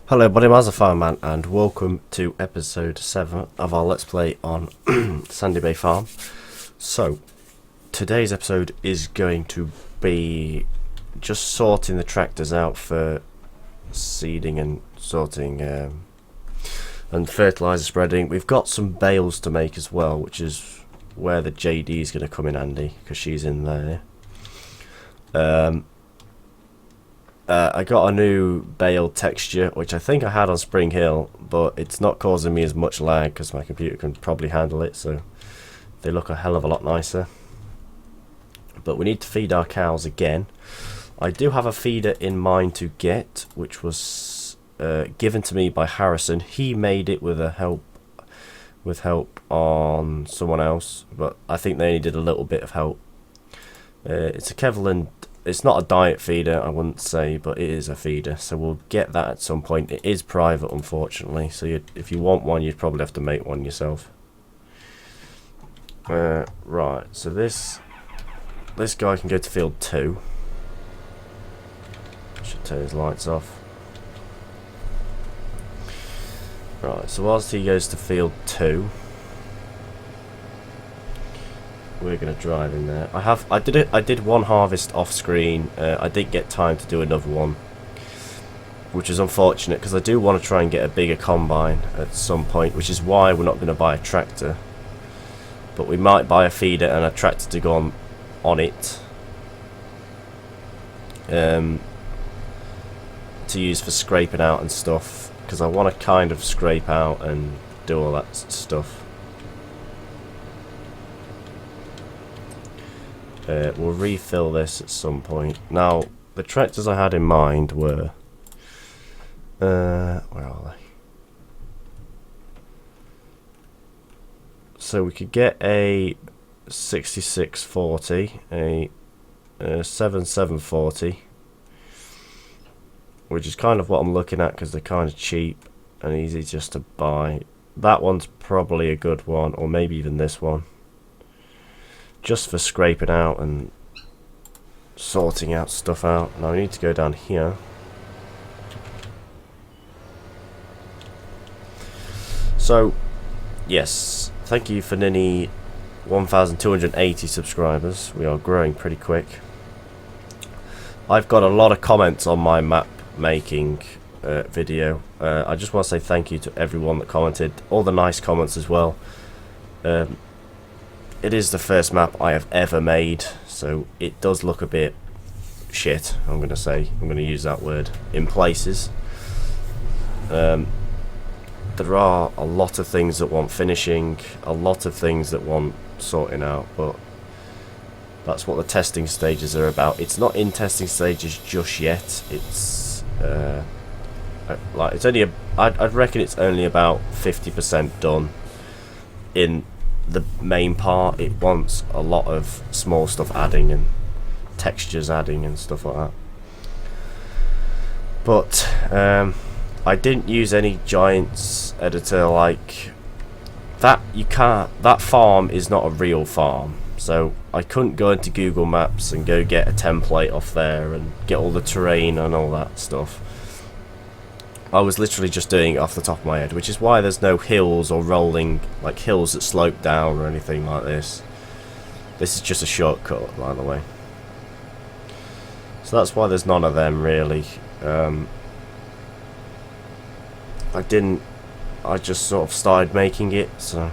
Hello everybody, I'm Fireman and welcome to episode 7 of our Let's Play on Sandy Bay Farm. So, today's episode is going to be just sorting the tractors out for seeding and sorting and fertiliser spreading. We've got some bales to make as well, which is where the JD is going to come in handy, because she's in there. I got a new bale texture, which I think I had on Spring Hill, but it's not causing me as much lag because my computer can probably handle it, so they look a hell of a lot nicer. But we need to feed our cows again. I do have a feeder in mind to get, which was given to me by Harrison. He made it with help on someone else, but I think they needed a little bit of help. It's a Kevlar. It's not a diet feeder, I wouldn't say, but it is a feeder, so we'll get that at some point. It is private, unfortunately, so if you want one, you'd probably have to make one yourself. Right, so this guy can go to field 2. Should turn his lights off. Right, so whilst he goes to field 2, we're gonna drive in there. I did one harvest off screen. I didn't get time to do another one, which is unfortunate because I do want to try and get a bigger combine at some point, which is why we're not going to buy a tractor, but we might buy a feeder and a tractor to go on it, to use for scraping out and stuff, because I want to kind of scrape out and do all that stuff. We'll refill this at some point. Now, the tractors I had in mind were... where are they? So we could get a 6640, a 7740, which is kind of what I'm looking at because they're kind of cheap and easy just to buy. That one's probably a good one, or maybe even this one, just for scraping out and sorting out stuff out. Now we need to go down here. So, yes, thank you for nearly 1,280 subscribers. We are growing pretty quick. I've got a lot of comments on my map making video. I just want to say thank you to everyone that commented, all the nice comments as well. It is the first map I have ever made, so it does look a bit shit, I'm going to use that word, in places. There are a lot of things that want finishing, a lot of things that want sorting out, but that's what the testing stages are about. It's not in testing stages just yet. It's I'd reckon it's only about 50% done. In the main part, it wants a lot of small stuff adding and textures adding and stuff like that. But I didn't use any Giants editor like that. That farm is not a real farm, so I couldn't go into Google Maps and go get a template off there and get all the terrain and all that stuff. I was literally just doing it off the top of my head, which is why there's no hills or rolling, like hills that slope down or anything like this. This is just a shortcut, by the way. So that's why there's none of them, really. I just sort of started making it, so...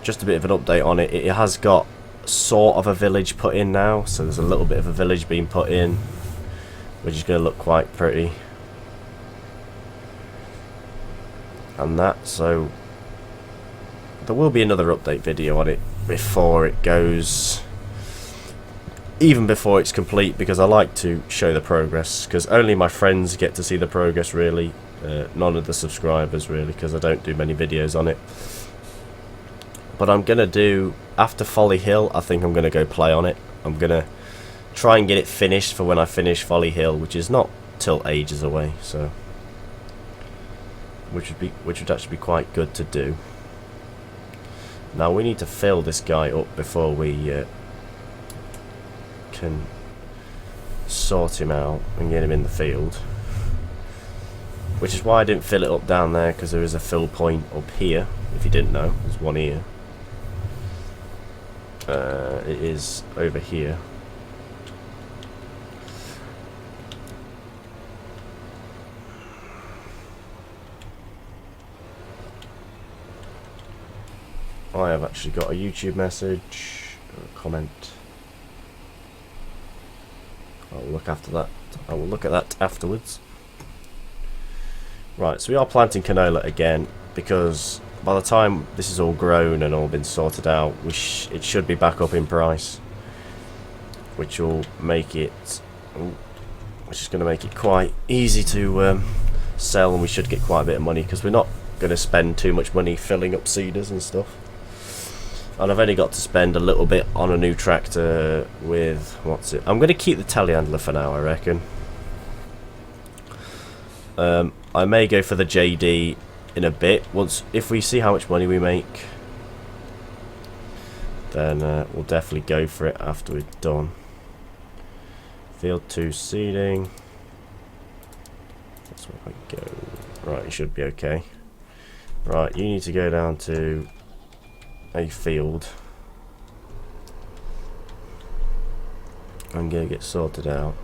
just a bit of an update on it. It has got sort of a village put in now, so there's a little bit of a village being put in, which is going to look quite pretty. And that, so there will be another update video on it before it goes, even before it's complete, because I like to show the progress, because only my friends get to see the progress, really. None of the subscribers, really, because I don't do many videos on it. But I'm going to do, after Folly Hill, I think I'm going to go play on it. I'm going to try and get it finished for when I finish Folly Hill, which is not till ages away, so which would actually be quite good to do. Now we need to fill this guy up before we can sort him out and get him in the field. Which is why I didn't fill it up down there, because there is a fill point up here. If you didn't know, there's one here. It is over here. I have actually got a YouTube message, a comment. I'll look after that. I will look at that afterwards. Right, so we are planting canola again, because by the time this is all grown and all been sorted out, it should be back up in price, which will make it, which is going to make it quite easy to sell, and we should get quite a bit of money, because we're not going to spend too much money filling up seeders and stuff. And I've only got to spend a little bit on a new tractor with, what's it? I'm going to keep the telehandler for now, I reckon. I may go for the JD in a bit. If we see how much money we make, then we'll definitely go for it after we're done. Field 2 seeding. That's where I go. Right, you should be okay. Right, you need to go down to a field. I'm going to get sorted out.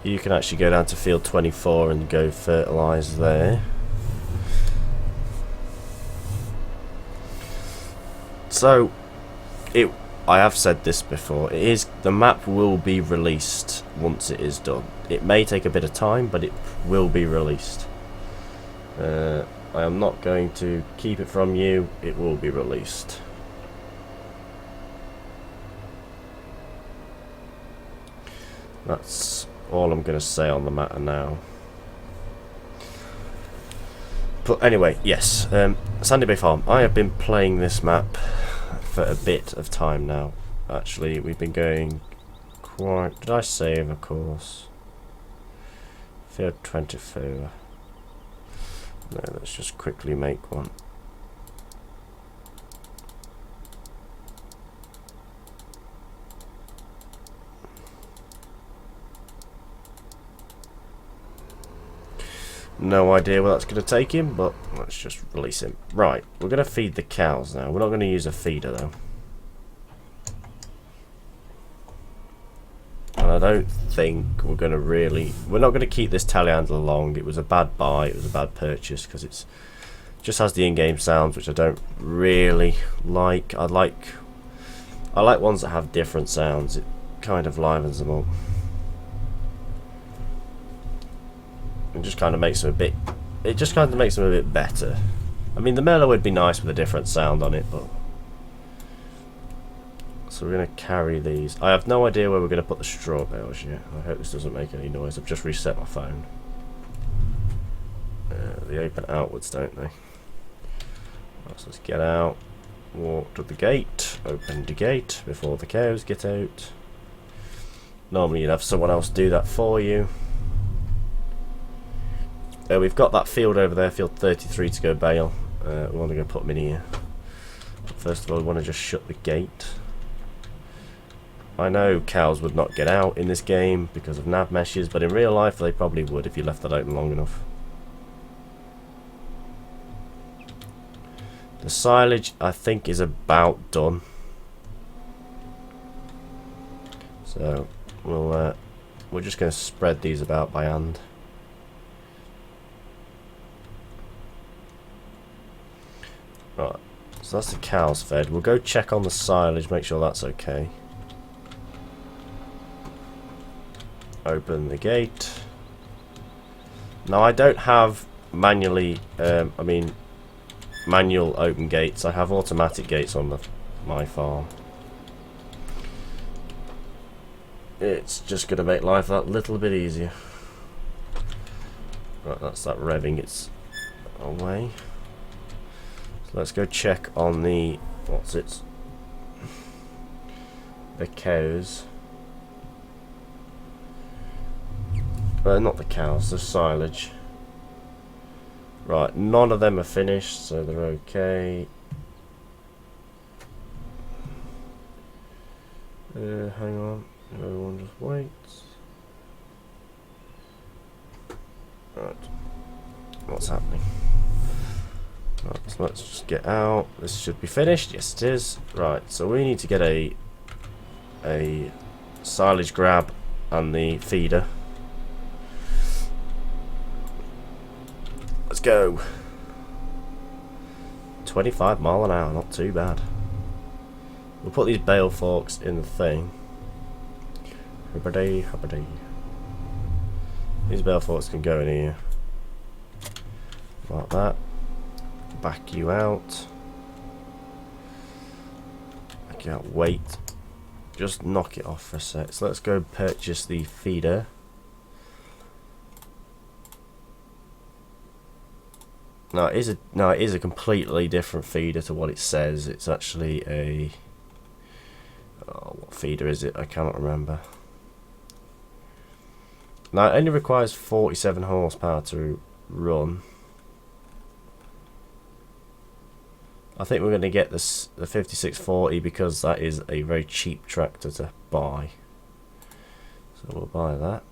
You can actually go down to field 24 and go fertilise there. So, I have said this before, the map will be released once it is done. It may take a bit of time, but it will be released. I am not going to keep it from you, it will be released. That's all I'm going to say on the matter now. But anyway, yes, Sandy Bay Farm. I have been playing this map for a bit of time now. Actually, we've been going quite... Did I save a course? Field 24. No, let's just quickly make one. No idea where that's going to take him, but let's just release him. Right, we're going to feed the cows now. We're not going to use a feeder though. And I don't think we're going to we're not going to keep this telehandler long. It was a bad buy, it was a bad purchase, because it's just has the in-game sounds, which I don't really like. I like ones that have different sounds. It kind of livens them up. It just kind of makes them a bit. It just kind of makes them a bit better. I mean, the Merlot would be nice with a different sound on it, but. So we're going to carry these. I have no idea where we're going to put the straw bales yet. I hope this doesn't make any noise. I've just reset my phone. They open outwards, don't they? Right, so let's get out. Walk to the gate. Open the gate before the cows get out. Normally you'd have someone else do that for you. We've got that field over there, field 33, to go bale. We want to go put them in here. First of all, we want to just shut the gate. I know cows would not get out in this game because of nav meshes, but in real life they probably would if you left that open long enough. The silage, I think, is about done. So we're just going to spread these about by hand. Right, so that's the cows fed. We'll go check on the silage, make sure that's okay. Open the gate. Now I don't have manual open gates. I have automatic gates on my farm. It's just going to make life that little bit easier. Right, that's that revving its away. Let's go check on the the cows. Not the cows, the silage. Right, none of them are finished, so they're okay. Hang on. Everyone just wait. Right. What's happening? Right, so let's just get out. This should be finished. Yes, it is. Right, so we need to get a silage grab and the feeder. Let's go. 25 mile an hour, not too bad. We'll put these bale forks in the thing. Hubba-day, hubba-day. These bale forks can go in here. Like that. Back you out. Back you out. Wait. Just knock it off for a sec. So let's go purchase the feeder. No, it is a completely different feeder to what it says. It's actually a... Oh, what feeder is it? I cannot remember. Now, it only requires 47 horsepower to run. I think we're going to get this the 5640 because that is a very cheap tractor to buy. So we'll buy that.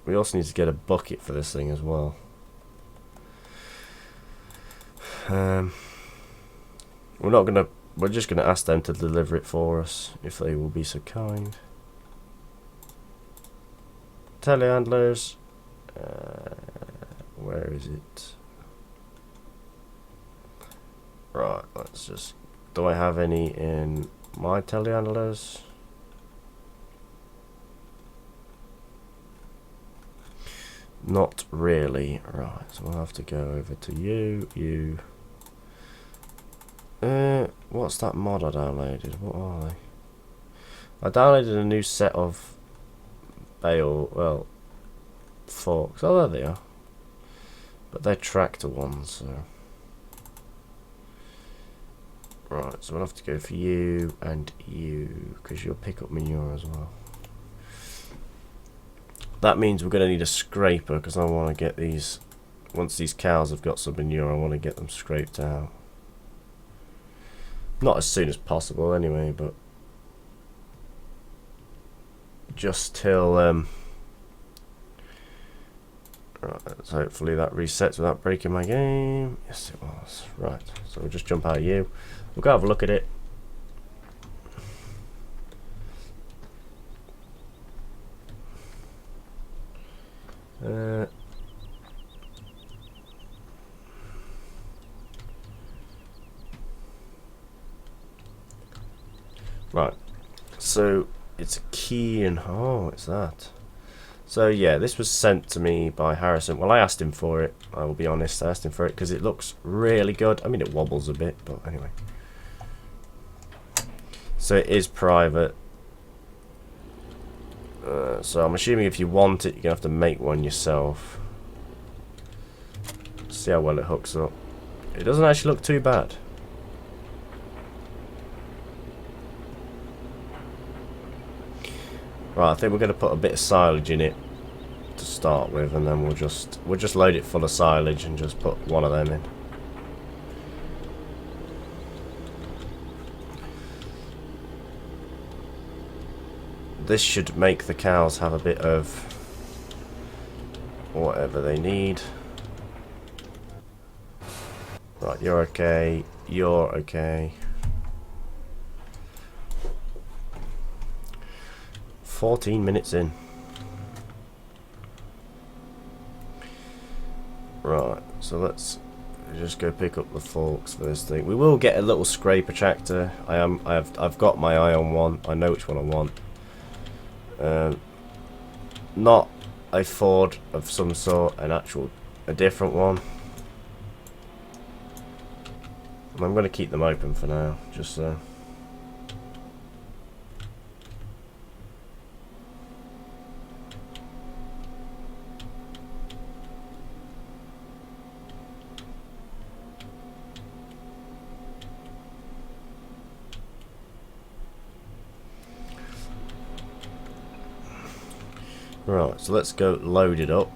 We also need to get a bucket for this thing as well. We're just gonna ask them to deliver it for us if they will be so kind. Telehandlers. Where is it? Right, let's just... Do I have any in my telehandlers? Not really. Right, so we'll have to go over to you. What's that mod I downloaded? What are they? I downloaded a new set of forks. Oh, there they are. But they're tractor ones, so... Right, so we'll have to go for you and you, because you'll pick up manure as well. That means we're going to need a scraper, because I want to get these... Once these cows have got some manure, I want to get them scraped out. Not as soon as possible anyway, but... Just till... Right, so hopefully that resets without breaking my game. Yes, it was. Right, so we'll just jump out of you. We'll go have a look at it. Right, so it's a key and... Oh, it's that. So yeah, this was sent to me by Harrison. Well, I asked him for it. I will be honest, I asked him for it because it looks really good. I mean, it wobbles a bit, but anyway. So it is private. So I'm assuming if you want it, you're gonna have to make one yourself. See how well it hooks up. It doesn't actually look too bad. Right, I think we're going to put a bit of silage in it to start with, and then we'll just load it full of silage and just put one of them in. This should make the cows have a bit of whatever they need. Right, you're okay. You're okay. 14 minutes in. Right, so let's just go pick up the forks for this thing. We will get a little scraper tractor. I've got my eye on one. I know which one I want. Not a Ford of some sort, a different one. I'm going to keep them open for now, just so. Right, so let's go load it up.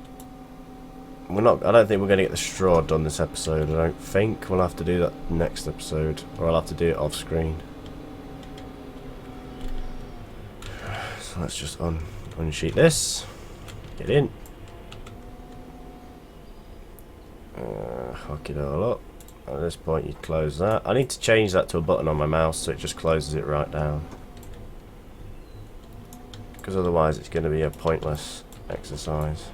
I don't think we're going to get the straw done this episode. I don't think. We'll have to do that next episode, or I'll have to do it off screen. let's just unsheet this. Get in. Hook it all up. At this point you close that. I need to change that to a button on my mouse so it just closes it right down. Because otherwise it's going to be a pointless exercise.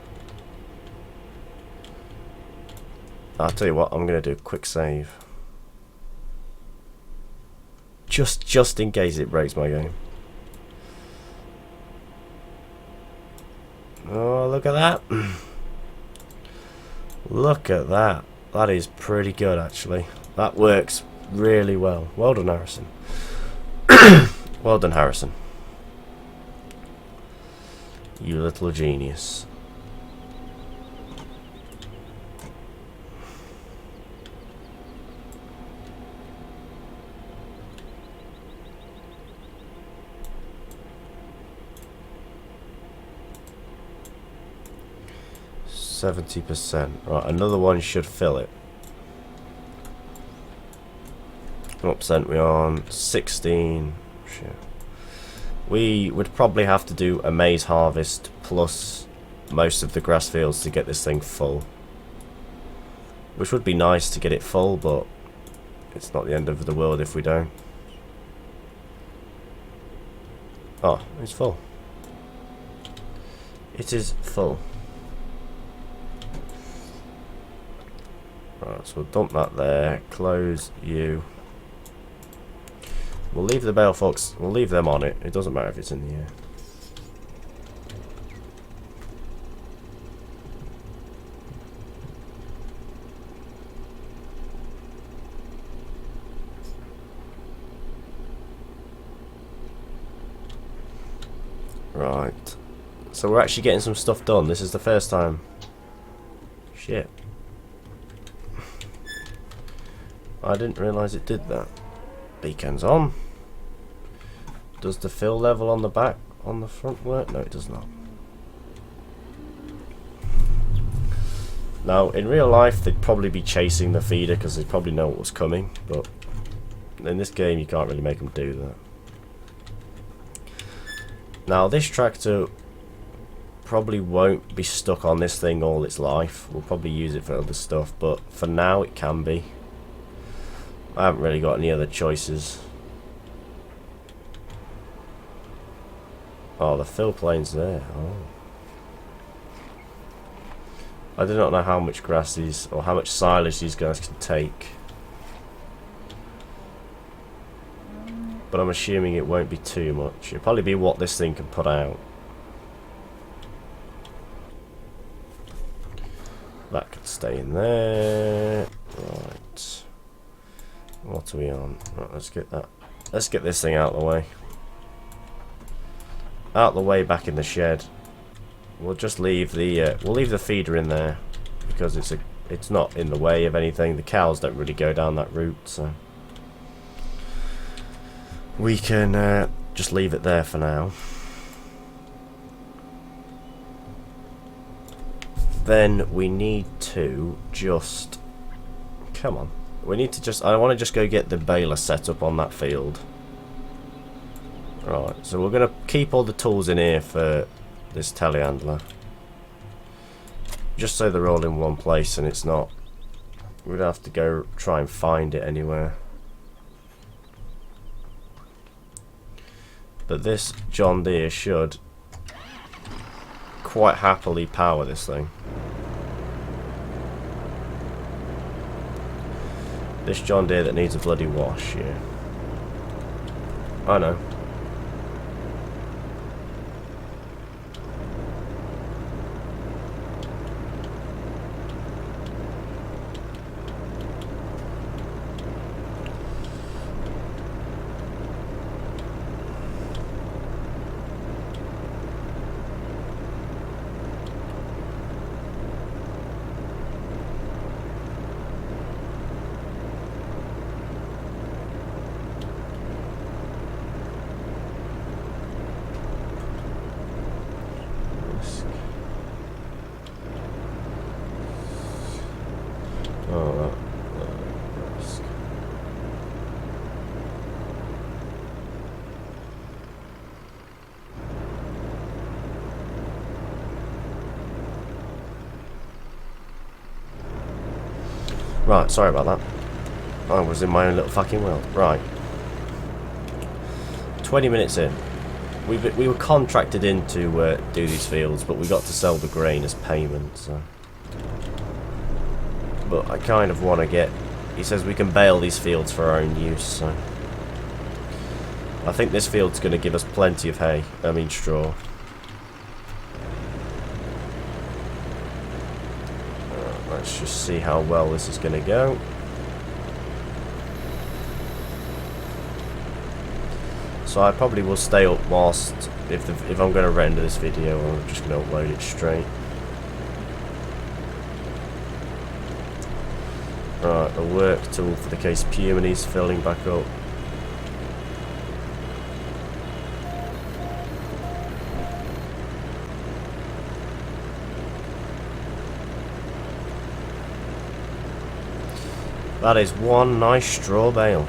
I'll tell you what, I'm going to do a quick save. Just in case it breaks my game. Oh, look at that. Look at that. That is pretty good, actually. That works really well. Well done, Harrison. Well done, Harrison. You little genius. %. Right, another one should fill it. What percent we on? 16. Shit. We would probably have to do a maize harvest plus most of the grass fields to get this thing full. Which would be nice to get it full, but it's not the end of the world if we don't. Oh, it's full. It is full. Right, so we'll dump that there. Close you. We'll leave the bale forks. We'll leave them on it. It doesn't matter if it's in the air. Right. So we're actually getting some stuff done. This is the first time. Shit. I didn't realise it did that. Beacon's on. Does the fill level on the back, on the front work? No, it does not. Now, in real life, they'd probably be chasing the feeder because they'd probably know what was coming, but in this game, you can't really make them do that. Now, this tractor probably won't be stuck on this thing all its life. We'll probably use it for other stuff, but for now, it can be. I haven't really got any other choices. Oh, the fill plane's there. Oh. I do not know how much grass these, or how much silage these guys can take. But I'm assuming it won't be too much. It'll probably be what this thing can put out. That could stay in there. Right. What are we on? Right, let's get that. Let's get this thing out of the way. Out of the way, back in the shed. We'll just leave the we'll leave the feeder in there because it's not in the way of anything. The cows don't really go down that route, so we can just leave it there for now. Then we need to just come on. We need to just. I want to just go get the baler set up on that field. Right, so we're going to keep all the tools in here for this telehandler. Just so they're all in one place and it's not... We'd have to go try and find it anywhere. But this John Deere should quite happily power this thing. This John Deere that needs a bloody wash, yeah. I know. Right, sorry about that. I was in my own little fucking world. Right. 20 minutes in. We were contracted in to do these fields, but we got to sell the grain as payment, so... But I kind of want to get... He says we can bale these fields for our own use, so... I think this field's going to give us plenty of hay. I mean straw. Let's just see how well this is going to go. So I probably will stay up whilst, if I'm going to render this video, I'm just going to upload it straight. Right, the work tool for the case Puminy's filling back up. That is one nice straw bale.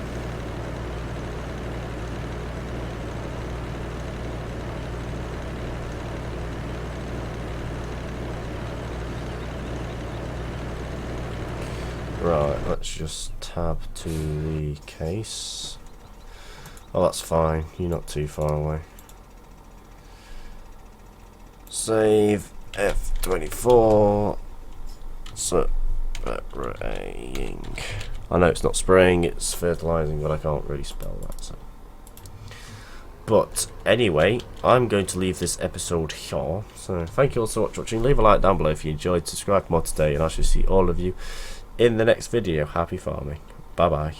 Right, let's just tab to the case. Oh, that's fine. You're not too far away. Save F24. Spraying. I know it's not spraying, it's fertilizing, but I can't really spell that. So. But anyway, I'm going to leave this episode here. So thank you all so much for watching. Leave a like down below if you enjoyed. Subscribe for more today, and I shall see all of you in the next video. Happy farming. Bye bye.